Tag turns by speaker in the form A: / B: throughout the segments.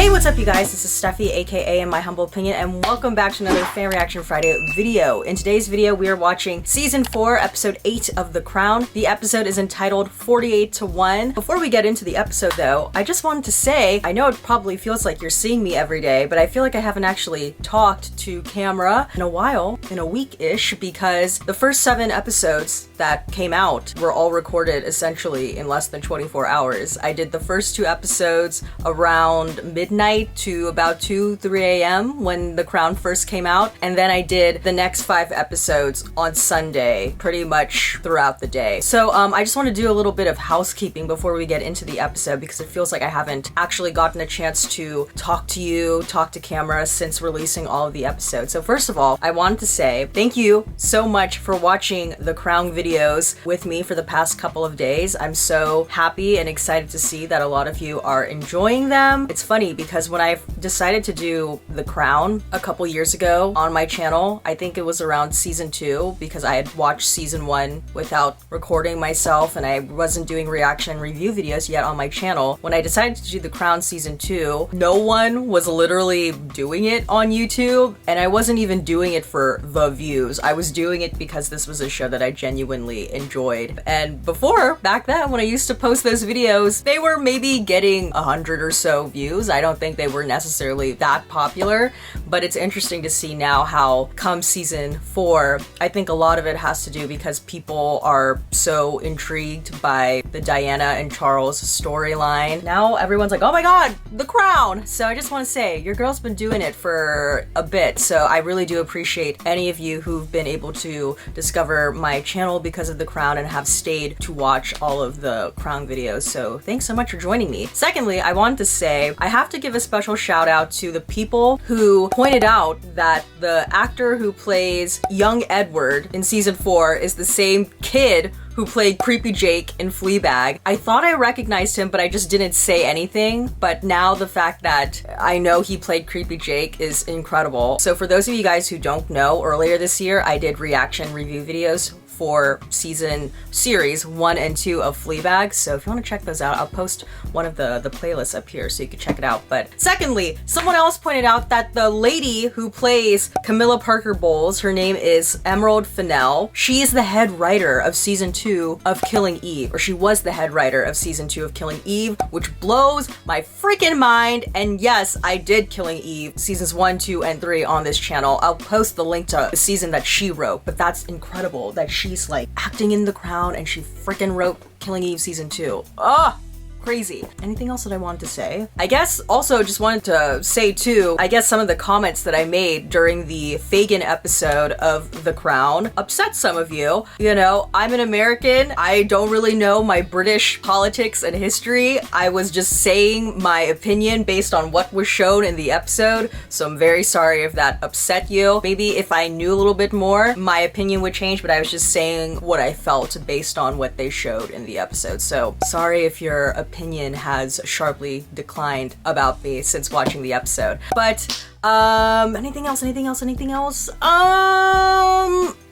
A: Hey, what's up you guys? This is Steffi, aka In My Humble Opinion, and welcome back to another Fan Reaction Friday video. In today's video, we are watching Season 4, Episode 8 of The Crown. The episode is entitled 48 to 1. Before we get into the episode though, I just wanted to say, I know it probably feels like you're seeing me every day, but I feel like I haven't actually talked to camera in a while, in a week-ish, because the first 7 episodes that came out were all recorded essentially in less than 24 hours. I did the first 2 episodes around midnight to about 2-3 a.m. when The Crown first came out, and then I did the next 5 episodes on Sunday, pretty much throughout the day. So I just want to do a little bit of housekeeping before we get into the episode, because it feels like I haven't actually gotten a chance to talk to you, talk to camera since releasing all of the episodes. So first of all, I wanted to say thank you so much for watching The Crown videos with me for the past couple of days. I'm so happy and excited to see that a lot of you are enjoying them. It's funny because when I decided to do The Crown a couple years ago on my channel, I think it was around season 2, because I had watched season 1 without recording myself and I wasn't doing reaction review videos yet on my channel. When I decided to do The Crown season 2, no one was literally doing it on YouTube, and I wasn't even doing it for the views. I was doing it because this was a show that I genuinely enjoyed. And before, back then, when I used to post those videos, they were maybe getting 100 or so views. I don't think they were necessarily that popular, but it's interesting to see now how come season 4, I think a lot of it has to do because people are so intrigued by the Diana and Charles storyline. Now everyone's like, oh my god, The Crown! So I just want to say, your girl's been doing it for a bit, so I really do appreciate any of you who've been able to discover my channel because of The Crown and have stayed to watch all of the Crown videos. So thanks so much for joining me. Secondly, I wanted to say, I have to give a special shout out to the people who pointed out that the actor who plays young Edward in season 4 is the same kid who played Creepy Jake in Fleabag. I thought I recognized him, but I just didn't say anything. But now the fact that I know he played Creepy Jake is incredible. So for those of you guys who don't know, earlier this year I did reaction review videos for series 1 and 2 of Fleabag. So if you want to check those out, I'll post one of the playlists up here so you can check it out. But secondly, someone else pointed out that the lady who plays Camilla Parker Bowles, her name is Emerald Fennell. She is the head writer of season 2 of Killing Eve, or she was the head writer of season 2 of Killing Eve, which blows my freaking mind. And yes, I did Killing Eve seasons 1, 2, and 3 on this channel. I'll post the link to the season that she wrote, but that's incredible that she's like acting in The Crown and she freaking wrote Killing Eve season 2. Ugh! Crazy. Anything else that I wanted to say? I guess also just wanted to say too, I guess some of the comments that I made during the Fagin episode of The Crown upset some of you. You know, I'm an American. I don't really know my British politics and history. I was just saying my opinion based on what was shown in the episode, so I'm very sorry if that upset you. Maybe if I knew a little bit more, my opinion would change, but I was just saying what I felt based on what they showed in the episode. So sorry if your opinion has sharply declined about me since watching the episode. But anything else?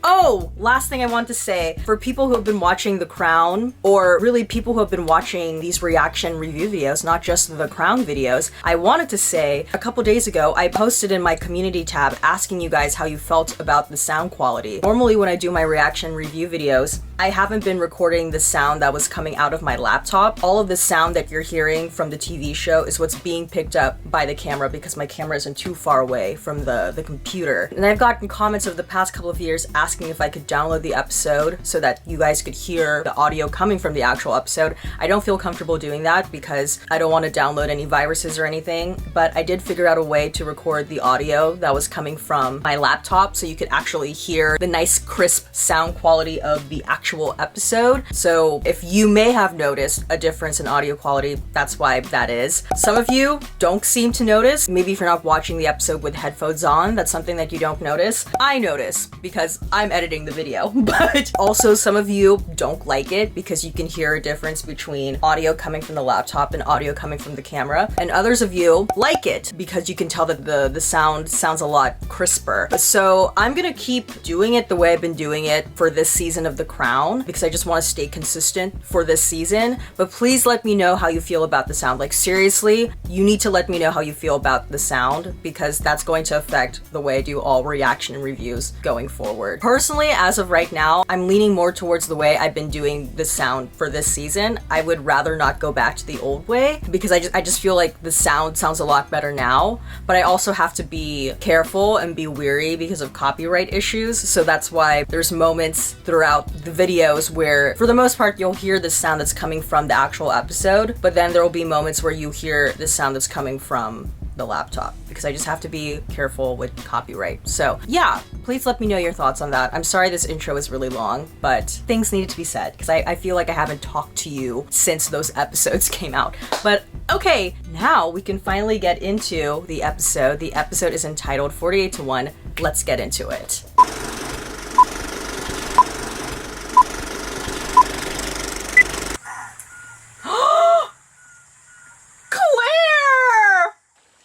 A: Oh, last thing I want to say, for people who have been watching The Crown, or really people who have been watching these reaction review videos, not just The Crown videos, I wanted to say, a couple days ago, I posted in my community tab asking you guys how you felt about the sound quality. Normally when I do my reaction review videos, I haven't been recording the sound that was coming out of my laptop. All of the sound that you're hearing from the TV show is what's being picked up by the camera because my camera isn't too far away from the computer. And I've gotten comments over the past couple of years asking if I could download the episode so that you guys could hear the audio coming from the actual episode. I don't feel comfortable doing that because I don't want to download any viruses or anything, but I did figure out a way to record the audio that was coming from my laptop so you could actually hear the nice crisp sound quality of the actual episode. So if you may have noticed a difference in audio quality, that's why that is. Some of you don't seem to notice. Maybe if you're not watching the episode with headphones on, that's something that you don't notice. I notice because I'm editing the video, but also some of you don't like it because you can hear a difference between audio coming from the laptop and audio coming from the camera. And others of you like it because you can tell that the sound sounds a lot crisper. So I'm gonna keep doing it the way I've been doing it for this season of The Crown. down because I just want to stay consistent for this season. But please let me know how you feel about the sound. Like seriously, you need to let me know how you feel about the sound because that's going to affect the way I do all reaction and reviews going forward. Personally, as of right now, I'm leaning more towards the way I've been doing the sound for this season. I would rather not go back to the old way because I just feel like the sound sounds a lot better now, but I also have to be careful and be wary because of copyright issues. So that's why there's moments throughout the videos where for the most part you'll hear the sound that's coming from the actual episode, but then there will be moments where you hear the sound that's coming from the laptop because I just have to be careful with copyright. So yeah, please let me know your thoughts on that. I'm sorry this intro is really long, but things needed to be said because I feel like I haven't talked to you since those episodes came out. But okay, now we can finally get into the episode. The episode is entitled 48 to 1. Let's get into it.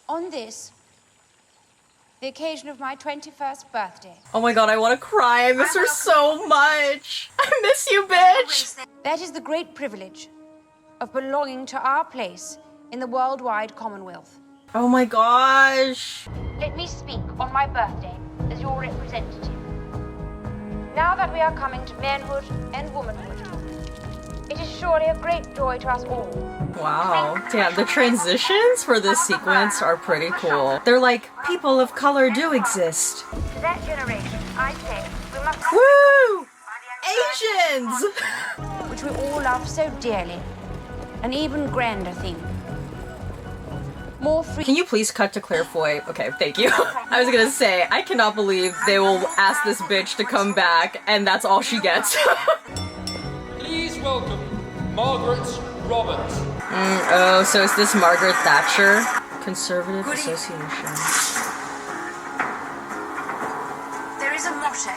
B: On this, the occasion of my 21st birthday.
A: Oh my god, I want to cry. I miss her so much. I miss you, bitch.
B: That is the great privilege of belonging to our place in the worldwide Commonwealth.
A: Oh my gosh.
B: Let me speak on my birthday as your representative. Now that we are coming to manhood and womanhood, it is surely a great joy to us all.
A: Wow. Damn, the transitions for this sequence are pretty cool. They're like, people of color do exist.
B: To that generation, I say, we must...
A: Woo! Asians!
B: which we all love so dearly. An even grander theme. More free...
A: Can you please cut to Claire Foy? Okay, thank you. I was gonna say, I cannot believe they will ask this bitch to come back and that's all she gets.
C: Please welcome Margaret Roberts.
A: Oh, so is this Margaret Thatcher? Conservative Association.
B: There is a motto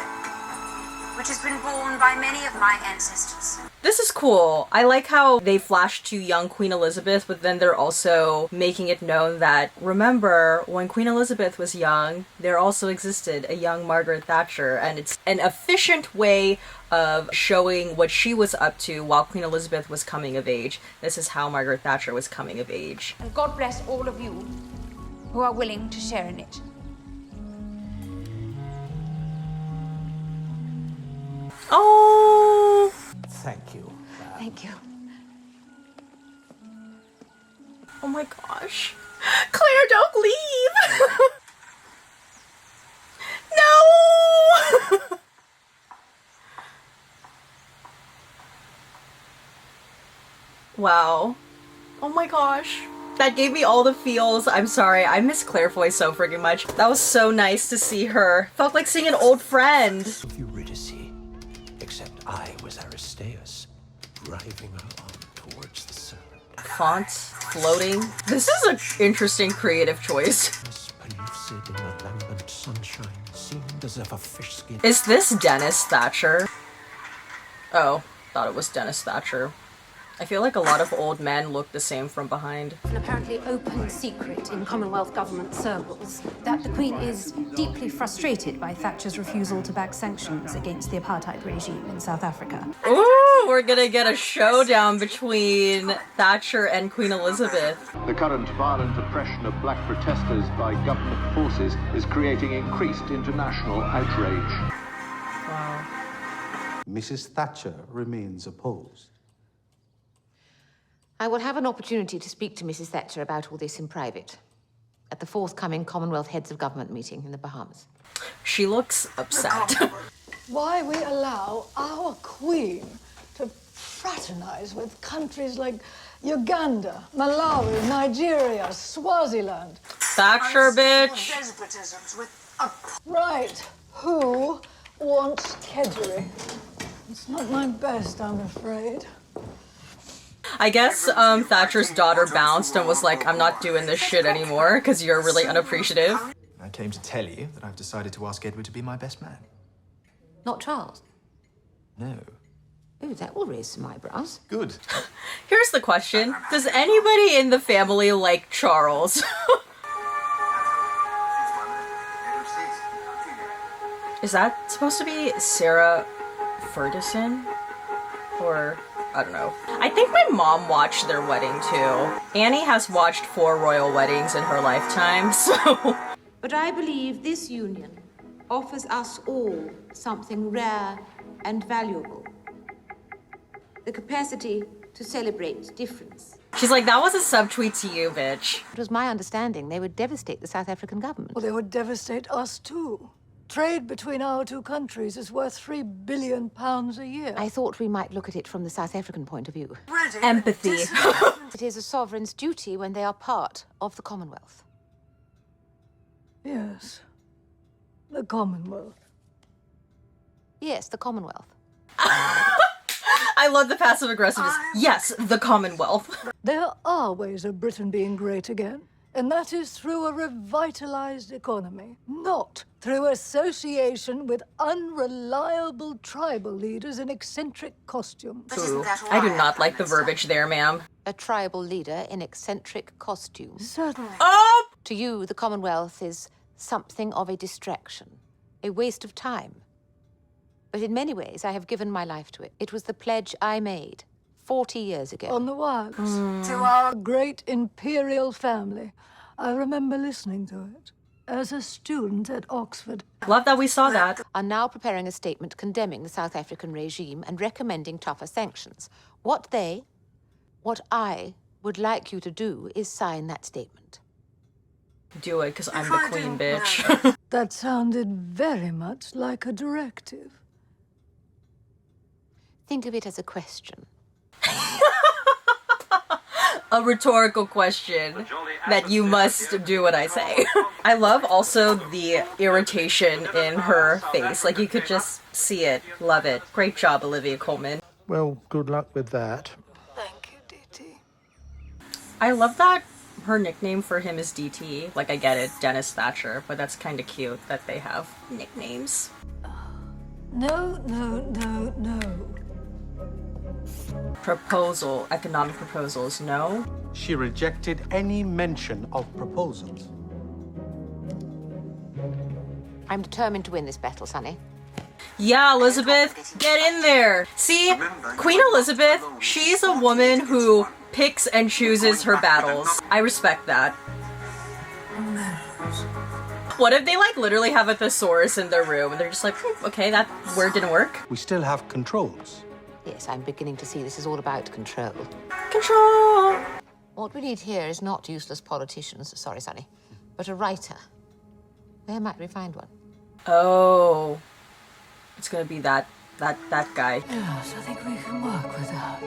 B: which has been borne by many of my ancestors.
A: This is cool. I like how they flash to young Queen Elizabeth, but then they're also making it known that, remember, when Queen Elizabeth was young, there also existed a young Margaret Thatcher, and it's an efficient way of showing what she was up to while Queen Elizabeth was coming of age. This is how Margaret Thatcher was coming of age.
B: And God bless all of you who are willing to share in it.
A: Oh!
D: Thank you.
B: Thank you.
A: Oh my gosh. Claire, don't leave! No! Wow. Oh my gosh. That gave me all the feels. I'm sorry. I miss Claire Foy so freaking much. That was so nice to see her. Felt like seeing an old friend.
D: Eurydice, except I was Aristeus, driving her on towards the serpent.
A: Font, floating. This is an interesting creative choice.
D: Pellucid in the lambent sunshine, seemed as if a fish skin...
A: Is this Dennis Thatcher? Oh, thought it was Dennis Thatcher. I feel like a lot of old men look the same from behind.
E: An apparently open secret in Commonwealth government circles that the Queen is deeply frustrated by Thatcher's refusal to back sanctions against the apartheid regime in South Africa.
A: Ooh, we're gonna get a showdown between Thatcher and Queen Elizabeth.
F: The current violent oppression of black protesters by government forces is creating increased international outrage.
A: Wow.
G: Mrs. Thatcher remains opposed.
H: I will have an opportunity to speak to Mrs. Thatcher about all this in private at the forthcoming Commonwealth Heads of Government meeting in the Bahamas.
A: She looks upset.
I: Why we allow our Queen to fraternize with countries like Uganda, Malawi, Nigeria, Swaziland.
A: Thatcher, bitch.
I: Right. Who wants kedgeree? It's not my best, I'm afraid.
A: I guess Thatcher's daughter bounced and was like, I'm not doing this shit anymore because you're really unappreciative.
J: I came to tell you that I've decided to ask Edward to be my best man.
H: Not Charles?
J: No.
H: Oh, that will raise some eyebrows.
J: Good.
A: Here's the question. Does anybody in the family like Charles? Is that supposed to be Sarah Ferguson? Or, I don't know. I think my mom watched their wedding too. Annie has watched 4 royal weddings in her lifetime, so...
H: But I believe this union offers us all something rare and valuable. The capacity to celebrate difference.
A: She's like, that was a subtweet to you, bitch.
H: It was my understanding they would devastate the South African government.
I: Well, they would devastate us too. Trade between our two countries is worth £3 billion a year.
H: I thought we might look at it from the South African point of view.
A: Empathy.
H: It is a sovereign's duty when they are part of the Commonwealth.
I: Yes. The Commonwealth.
H: Yes, the Commonwealth.
A: I love the passive aggressiveness. Yes, the Commonwealth.
I: There are ways of Britain being great again, and that is through a revitalized economy, not through association with unreliable tribal leaders in eccentric costumes.
A: Ooh, I do not like the verbiage there, ma'am.
H: A tribal leader in eccentric costumes.
I: Certainly.
A: Oh!
H: To you, the Commonwealth is something of a distraction, a waste of time. But in many ways, I have given my life to it. It was the pledge I made 40 years ago.
I: On the wireless. To our great imperial family. I remember listening to it as a student at Oxford.
A: Love that we saw that.
H: Are now preparing a statement condemning the South African regime and recommending tougher sanctions. What I would like you to do is sign that statement.
A: Do it, because I'm the queen, bitch.
I: That sounded very much like a directive.
H: Think of it as a question.
A: A rhetorical question that you must do what I say. I love also the irritation in her face. Like, you could just see it. Love it. Great job, Olivia Colman.
G: Well, good luck with that.
I: Thank you, DT.
A: I love that her nickname for him is DT. Like, I get it, Dennis Thatcher, but that's kind of cute that they have nicknames.
I: No.
A: Proposal, economic proposals, no.
G: She rejected any mention of proposals.
H: I'm determined to win this battle, Sonny.
A: Yeah, Elizabeth, get in there. See, Queen Elizabeth, she's a woman who picks and chooses her battles. I respect that. What if they, like, literally have a thesaurus in their room and they're just like, okay, that word didn't work?
G: We still have controls.
H: Yes, I'm beginning to see this is all about control.
A: Control!
H: What we need here is not useless politicians, sorry, Sonny, but a writer. Where might we find one?
A: Oh. It's gonna be that guy.
I: Yes, I think we can work with that.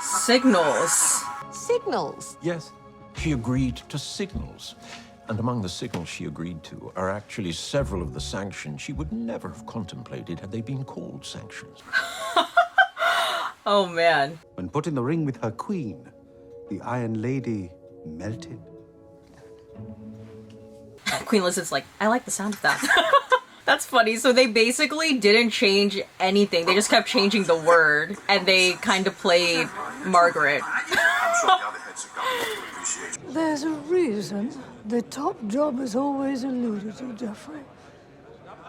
A: Signals.
H: Signals?
D: Yes, she agreed to signals. And among the signals she agreed to are actually several of the sanctions she would never have contemplated had they been called sanctions.
A: Oh, man.
G: When put in the ring with her queen, the Iron Lady melted.
A: Queen Elizabeth's like, I like the sound of that. That's funny. So they basically didn't change anything. They just kept changing the word, and they kind of played Margaret.
I: There's a reason the top job is always alluded to, Geoffrey.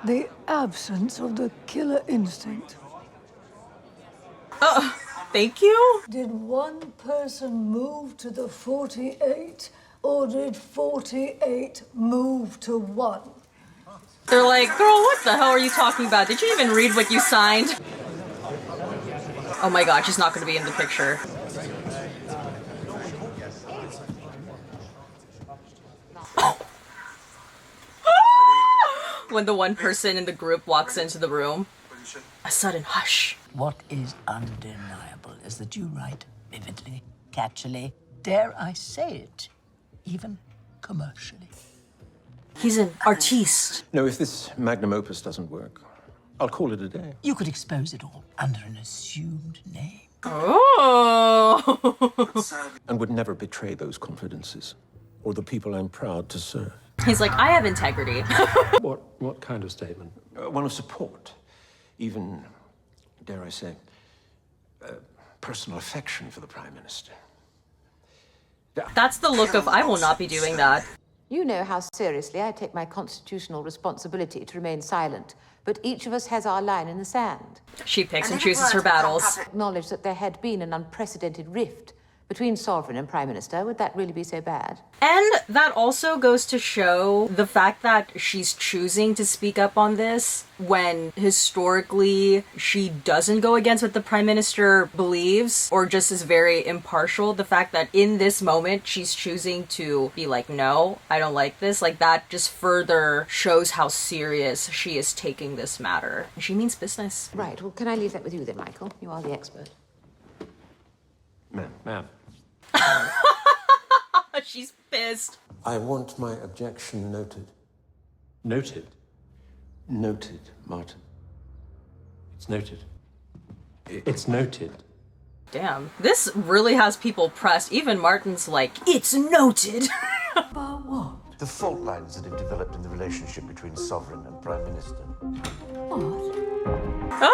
I: The absence of the killer instinct.
A: Thank you?
I: Did one person move to the 48, or did 48 move to 1?
A: They're like, girl, what the hell are you talking about? Did you even read what you signed? Oh my god, she's not going to be in the picture. When the one person in the group walks into the room, a sudden hush.
K: What is undeniable is that you write vividly, catchily, dare I say it, even commercially.
A: He's an artiste.
D: No, if this magnum opus doesn't work, I'll call it a day.
K: You could expose it all under an assumed name.
A: Oh.
D: And would never betray those confidences, or the people I'm proud to serve.
A: He's like, I have integrity.
L: What kind of statement?
D: One of support. Even, dare I say, personal affection for the Prime Minister.
A: That's the look of, I will not be doing that.
H: You know how seriously I take my constitutional responsibility to remain silent, but each of us has our line in the sand.
A: She picks and chooses her battles.
H: Acknowledge that there had been an unprecedented rift between sovereign and prime minister. Would that really be so bad?
A: And that also goes to show the fact that she's choosing to speak up on this when historically she doesn't go against what the prime minister believes or just is very impartial. The fact that in this moment she's choosing to be like, no, I don't like this, like that just further shows how serious she is taking this matter. She means business.
H: Right, well, can I leave that with you then, Michael? You are the expert.
D: Ma'am.
A: She's pissed.
D: I want my objection noted.
L: Noted?
D: Noted, Martin.
L: It's noted. It's noted.
A: Damn, this really has people pressed. Even Martin's like, it's noted.
I: About what?
M: The fault lines that have developed in the relationship between sovereign and prime minister.
I: What?
A: Ah!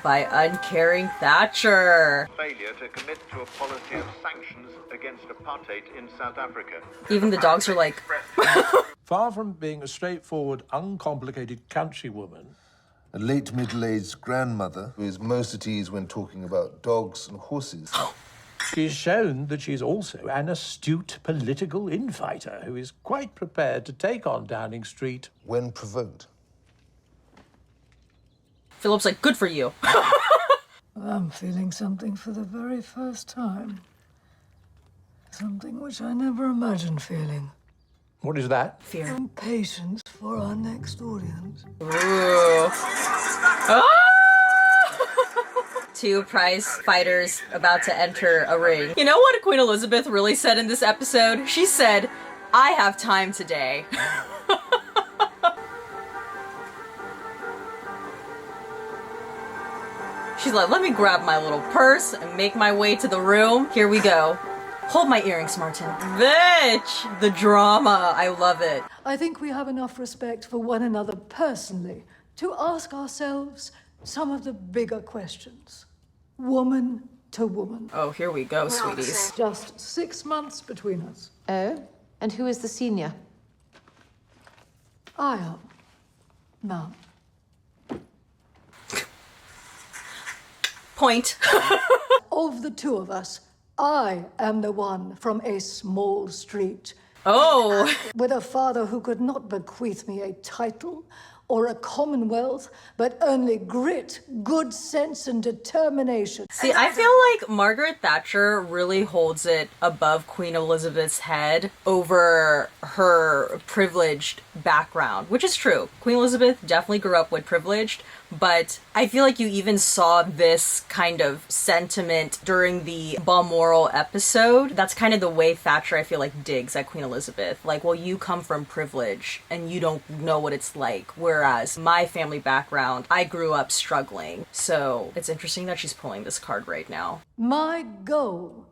A: By uncaring Thatcher.
F: Failure to commit to a policy of sanctions against apartheid in South Africa.
A: Even the dogs are like...
N: Far from being a straightforward, uncomplicated countrywoman,
O: a late middle-aged grandmother who is most at ease when talking about dogs and horses.
N: she's shown that she's also an astute political infighter who is quite prepared to take on Downing Street
O: when provoked.
A: Philip's like, good for you.
I: I'm feeling something for the very first time. Something which I never imagined feeling.
N: What is that?
A: Fear.
I: Impatience for our next audience.
A: Ooh. Ah! Two prize fighters about to enter a ring. You know what Queen Elizabeth really said in this episode? She said, I have time today. She's like, let me grab my little purse and make my way to the room. Here we go. Hold my earrings, Martin. Bitch! The drama. I love it.
I: I think we have enough respect for one another personally to ask ourselves some of the bigger questions. Woman to woman.
A: Oh, here we go, sweeties.
I: Just 6 months between us.
H: Oh? And who is the senior?
I: I am. Now.
A: Point.
I: Of the two of us, I am the one from a small street.
A: Oh.
I: With a father who could not bequeath me a title or a commonwealth, but only grit, good sense, and determination.
A: See, I feel like Margaret Thatcher really holds it above Queen Elizabeth's head over her privileged background, which is true. Queen Elizabeth definitely grew up with privileged, but I feel like you even saw this kind of sentiment during the Balmoral episode. That's kind of the way Thatcher, I feel like, digs at Queen Elizabeth. Like, well, you come from privilege and you don't know what it's like. Whereas my family background, I grew up struggling. So it's interesting that she's pulling this card right now.
I: My goal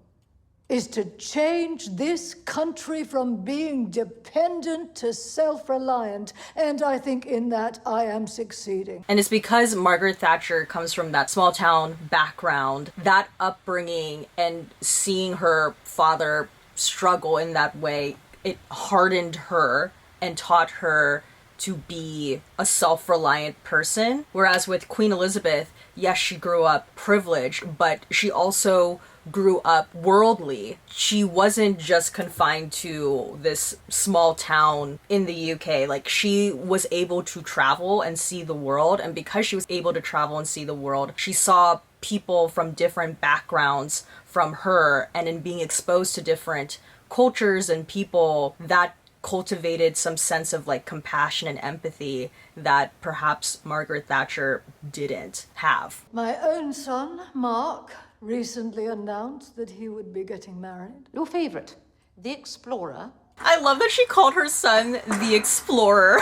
I: is to change this country from being dependent to self-reliant, and I think in that I am succeeding.
A: And it's because Margaret Thatcher comes from that small town background, that upbringing, and seeing her father struggle in that way, it hardened her and taught her to be a self-reliant person. Whereas with Queen Elizabeth, yes, she grew up privileged, but she also grew up worldly. She wasn't just confined to this small town in the UK. Like, she was able to travel and see the world. And because she was able to travel and see the world, she saw people from different backgrounds from her. And in being exposed to different cultures and people, that cultivated some sense of like compassion and empathy that perhaps Margaret Thatcher didn't have.
I: My own son, Mark, recently announced that he would be getting married.
H: Your favorite, the Explorer.
A: I love that she called her son the Explorer.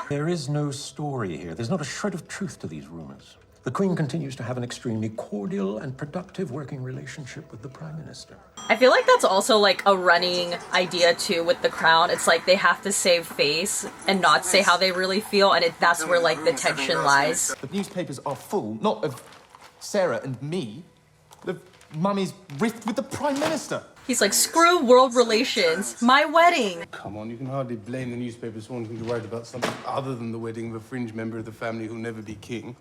D: There is no story here. There's not a shred of truth to these rumors. The Queen continues to have an extremely cordial and productive working relationship with the Prime Minister.
A: I feel like that's also like a running idea too with the Crown. It's like they have to save face and not say how they really feel, and that's where like the tension lies.
J: The newspapers are full, not of Sarah and me, The mummy's rift with the Prime Minister.
A: He's like, screw world relations, my wedding.
P: Come on, you can hardly blame the newspapers for wanting to write about something other than the wedding of a fringe member of the family who'll never be king.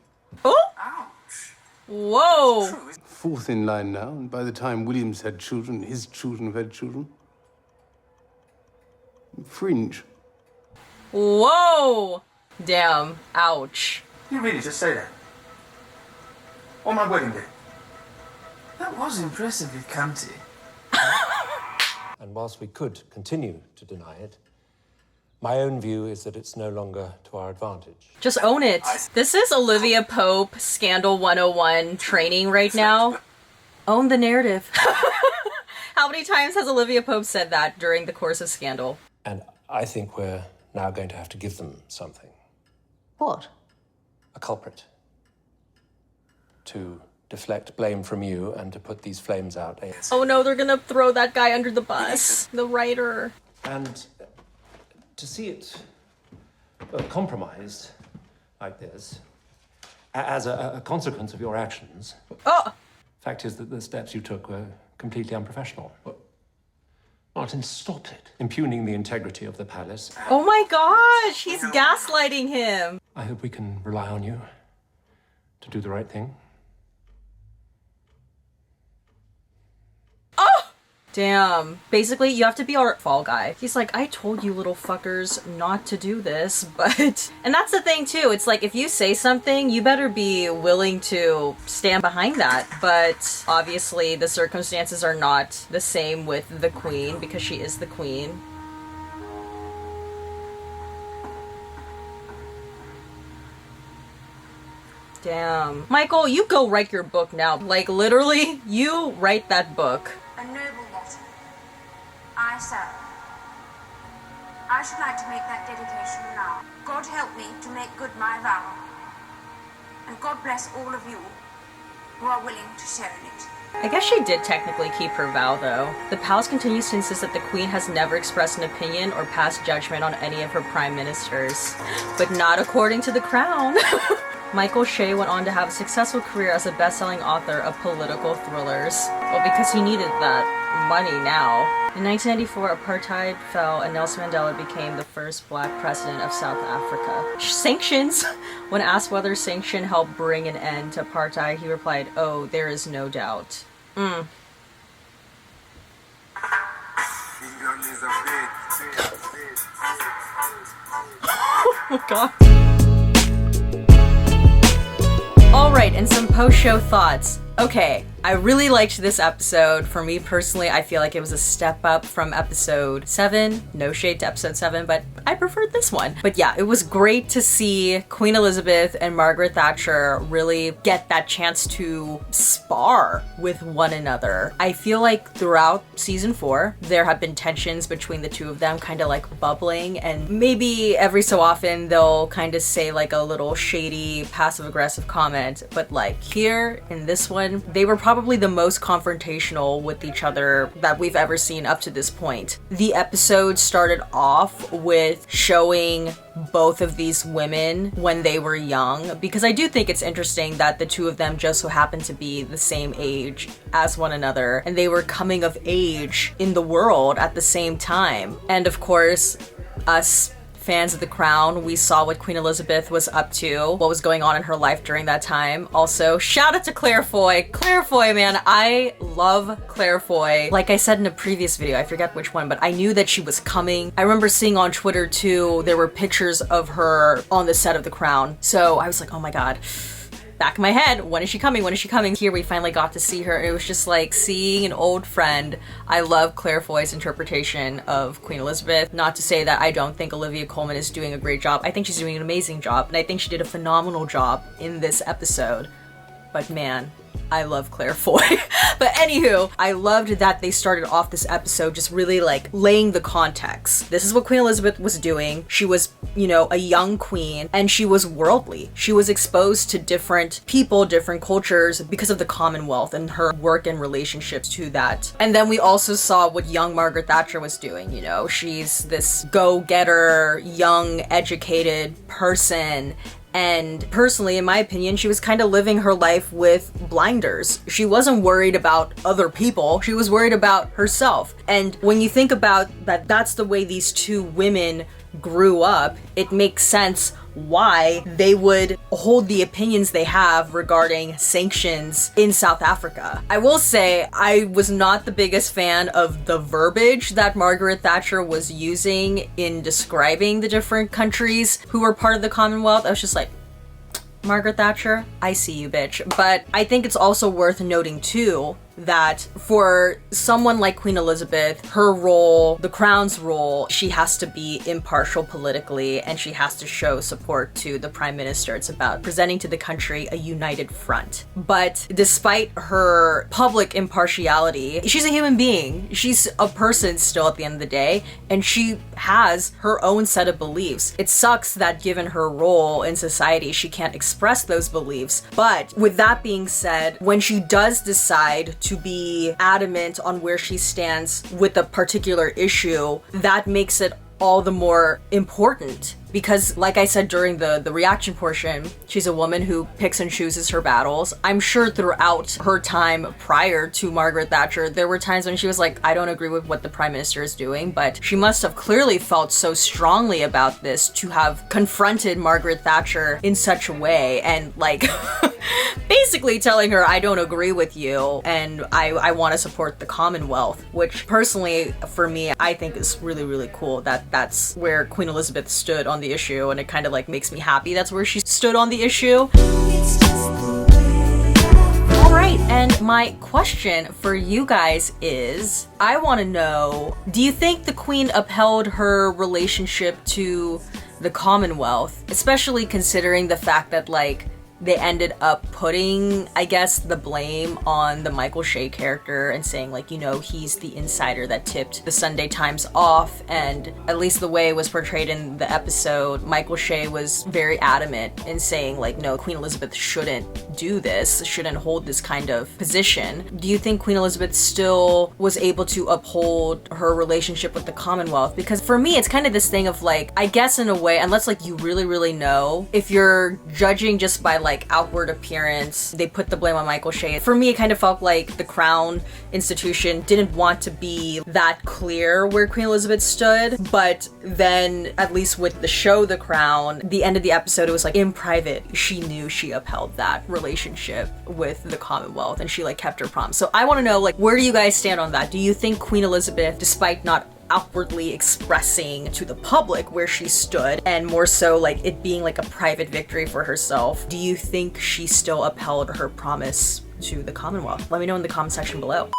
A: Oh! Ouch. Whoa!
P: Fourth in line now, and by the time William's had children, his children have had children. Fringe.
A: Whoa! Damn. Ouch.
J: You really just say that? On my wedding day? That was impressively cunty.
L: And whilst we could continue to deny it, my own view is that it's no longer to our advantage.
A: Just own it. This is Olivia Pope Scandal 101 training right now. Own the narrative. How many times has Olivia Pope said that during the course of Scandal?
L: And I think we're now going to have to give them something.
H: What?
L: A culprit. To deflect blame from you and to put these flames out.
A: Oh no, they're gonna throw that guy under the bus. The writer.
L: And to see it compromised like this, as a consequence of your actions.
A: Oh!
L: Fact is that the steps you took were completely unprofessional. Martin, stop it. Impugning the integrity of the palace.
A: Oh my gosh, he's gaslighting him.
L: I hope we can rely on you to do the right thing.
A: Damn. Basically, you have to be our fall guy. He's like, I told you little fuckers not to do this, but... And that's the thing too, it's like, if you say something, you better be willing to stand behind that. But obviously, the circumstances are not the same with the queen, because she is the queen. Damn. Michael, you go write your book now. Like, literally, you write that book.
B: A noble letter. I, sir. I should like to make that dedication now. God help me to make good my vow. And God bless all of you who are willing to share in it.
A: I guess she did technically keep her vow, though. The palace continues to insist that the queen has never expressed an opinion or passed judgment on any of her prime ministers. But not according to the crown. Michael Shea went on to have a successful career as a best-selling author of political thrillers. Well, because he needed that money now. In 1994, apartheid fell and Nelson Mandela became the first black president of South Africa. Sanctions! When asked whether sanction helped bring an end to apartheid, he replied, "Oh, there is no doubt." Oh god. Alright, and some post-show thoughts. Okay, I really liked this episode. For me personally, I feel like it was a step up from episode 7. No shade to episode 7, but I preferred this one. But yeah, it was great to see Queen Elizabeth and Margaret Thatcher really get that chance to spar with one another. I feel like throughout season 4, there have been tensions between the two of them kind of like bubbling, and maybe every so often they'll kind of say like a little shady passive-aggressive comment, but like here in this one, they were probably the most confrontational with each other that we've ever seen up to this point. The episode started off with showing both of these women when they were young, because I do think it's interesting that the two of them just so happen to be the same age as one another, and they were coming of age in the world at the same time. And of course, us fans of the crown, we saw what Queen Elizabeth was up to, what was going on in her life during that time. Also, shout out to Claire Foy. Claire Foy, man, I love Claire Foy. Like I said in a previous video, I forget which one, but I knew that she was coming. I remember seeing on Twitter too, there were pictures of her on the set of the crown. So I was like, oh my god. Back in my head, when is she coming? When is she coming? Here we finally got to see her. It was just like seeing an old friend. I love Claire Foy's interpretation of Queen Elizabeth. Not to say that I don't think Olivia Colman is doing a great job. I think she's doing an amazing job, and I think she did a phenomenal job in this episode. But man, I love Claire Foy. But anywho, I loved that they started off this episode just really like laying the context. This is what Queen Elizabeth was doing. She was, you know, a young queen, and she was worldly. She was exposed to different people, different cultures because of the Commonwealth and her work and relationships to that. And then we also saw what young Margaret Thatcher was doing, you know. She's this go-getter, young, educated person, And personally, in my opinion, she was kind of living her life with blinders. She wasn't worried about other people. She was worried about herself. And when you think about that, that's the way these two women grew up, it makes sense why they would hold the opinions they have regarding sanctions in South Africa. I will say I was not the biggest fan of the verbiage that Margaret Thatcher was using in describing the different countries who were part of the Commonwealth. I was just like, Margaret Thatcher, I see you, bitch. But I think it's also worth noting too that for someone like Queen Elizabeth, her role, the Crown's role, she has to be impartial politically and she has to show support to the Prime Minister. It's about presenting to the country a united front. But despite her public impartiality, she's a human being. She's a person still at the end of the day, and she has her own set of beliefs. It sucks that given her role in society, she can't express those beliefs. But with that being said, when she does decide to be adamant on where she stands with a particular issue, that makes it all the more important. Because like I said during the reaction portion, she's a woman who picks and chooses her battles. I'm sure throughout her time prior to Margaret Thatcher, there were times when she was like, I don't agree with what the Prime Minister is doing, but she must have clearly felt so strongly about this to have confronted Margaret Thatcher in such a way and like basically telling her, I don't agree with you and I want to support the Commonwealth, which personally for me, I think is really, really cool that that's where Queen Elizabeth stood on the issue, and it kind of like makes me happy that's where she stood on the issue. Alright, and my question for you guys is, I want to know, do you think the Queen upheld her relationship to the Commonwealth, especially considering the fact that like they ended up putting, I guess, the blame on the Michael Shea character and saying like, you know, he's the insider that tipped the Sunday Times off, and at least the way it was portrayed in the episode, Michael Shea was very adamant in saying like, no, Queen Elizabeth shouldn't do this, shouldn't hold this kind of position. Do you think Queen Elizabeth still was able to uphold her relationship with the Commonwealth? Because for me, it's kind of this thing of like, I guess in a way, unless like you really, really know, if you're judging just by like outward appearance, they put the blame on Michael Shea. For me, it kind of felt like the Crown institution didn't want to be that clear where Queen Elizabeth stood, but then at least with the show The Crown, the end of the episode, it was like in private, she knew she upheld that relationship with the Commonwealth and she like kept her promise. So I want to know like, where do you guys stand on that? Do you think Queen Elizabeth, despite not outwardly expressing to the public where she stood, and more so like it being like a private victory for herself, do you think she still upheld her promise to the Commonwealth? Let me know in the comment section below.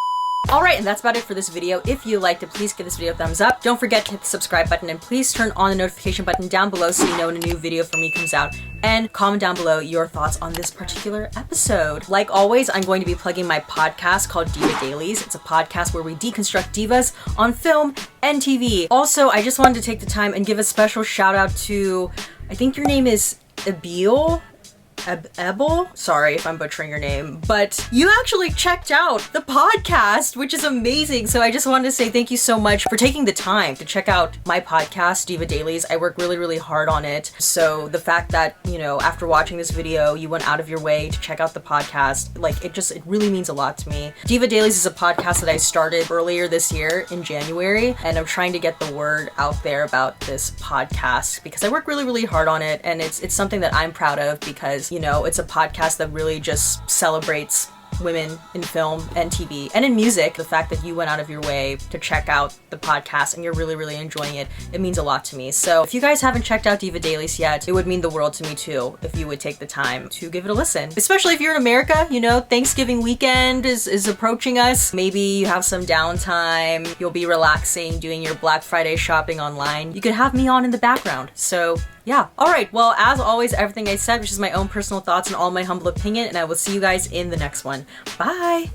A: Alright, and that's about it for this video. If you liked it, please give this video a thumbs up. Don't forget to hit the subscribe button, and please turn on the notification button down below so you know when a new video from me comes out. And comment down below your thoughts on this particular episode. Like always, I'm going to be plugging my podcast called Diva Dailies. It's a podcast where we deconstruct divas on film and TV. Also, I just wanted to take the time and give a special shout out to, I think your name is Ebel? Sorry if I'm butchering your name, but you actually checked out the podcast, which is amazing. So I just wanted to say thank you so much for taking the time to check out my podcast, Diva Dailies. I work really, really hard on it. So the fact that, you know, after watching this video, you went out of your way to check out the podcast, like it really means a lot to me. Diva Dailies is a podcast that I started earlier this year in January, and I'm trying to get the word out there about this podcast because I work really, really hard on it, and it's something that I'm proud of because, you know, it's a podcast that really just celebrates women in film and TV and in music. The fact that you went out of your way to check out the podcast and you're really, really enjoying it, it means a lot to me. So if you guys haven't checked out Diva Dailies yet, it would mean the world to me too if you would take the time to give it a listen. Especially if you're in America, you know, Thanksgiving weekend is approaching us. Maybe you have some downtime, you'll be relaxing, doing your Black Friday shopping online. You could have me on in the background. So yeah. Alright, well, as always, everything I said was just my own personal thoughts and all my humble opinion, and I will see you guys in the next one. Bye!